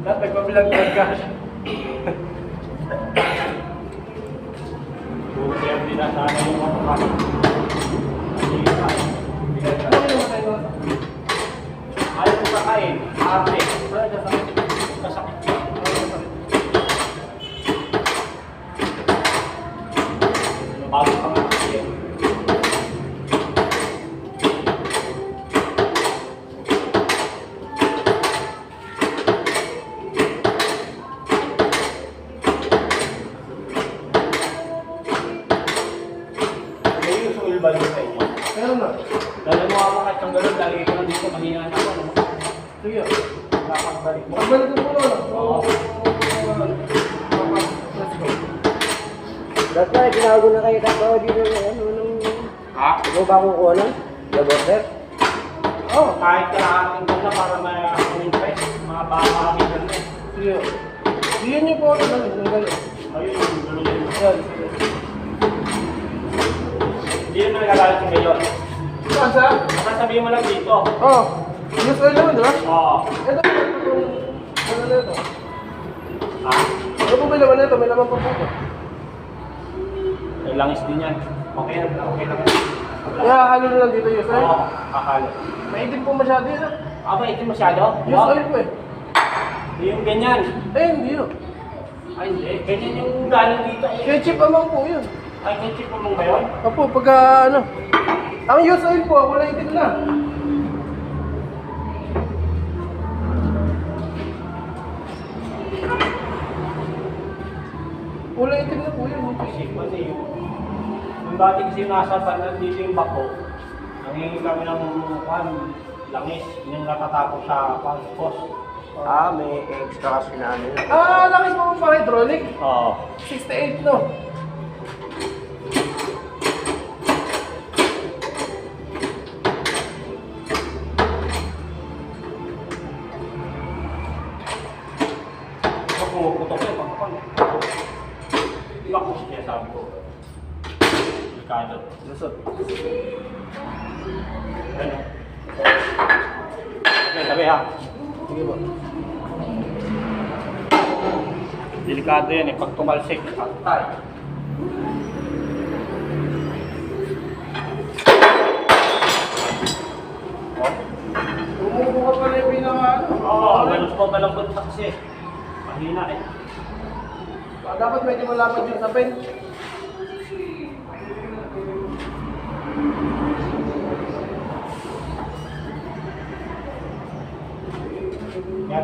Lahat nagpabilag-lag ka. Buti ang dinasana yung mga kapatid. Ano yung namatay ko? Ayaw mo kakain. Ate. Kasakit. Bago pa nga kasi. May usong ilbal sa inyo. Meron na. Dahil mo ako kahit ang gano'n, lagi ko lang dito mahina na ako. Sige. Nakapagbalik mo. Pagbalik ko po na. Oo. Let's go. Dati na, tinago na kayo tatawa dito nung... Ha? Ikaw ba kukuha na? Laborder? Oo, kahit kailangan ko na para ma-impress. Mga baka kami ganun. Sige. Diyan niyo po ako na. Galing. Ayun, yung gano'n yun. Yan. Sige. Hindi naman nagagalit yung ngayon. Saan sa? Nakasabihin mo lang dito. Oh. Use oil naman, di ba? Oo. Ito. Ano na ito? Ha? Ano po may laman na ito? May laman pa po. May langis din yan. Okay lang, okay lang. Kaya halo na lang dito use oil. Oo, akala. Maitim po masyado yun ah. Ah, ba, ito masyado? Use oil po eh. Hindi yung ganyan. Eh, hindi yun. Ay, hindi. Ganyan yung galing dito. Ketchup amang po yun. Ay, ketchup mo mong ba yun? Opo, pagka ano. Ang use oil po, wala itim na. Wala itim na po yun. Kasi yung dati kasi nasa tanan dito yung bako, nangingi kami ng langis, yung natatapos sa pos. Ah, may extra kasi na ano yun. Ah, langis mo pa hydraulic. Oo. 68 no. So, pumuputok yun, pagkapan. Di ba kung siya sabi ko? Delikado. Lusot. Ano? Okay, sabi ha. Sige po. Delikado yan eh, pag tumalsik, patay. Oh? Umupo ka pala yung pinaka ano. Oo, malambot pa kasi. Mahina eh. Dapat medyo malapad yung sapin. Kaya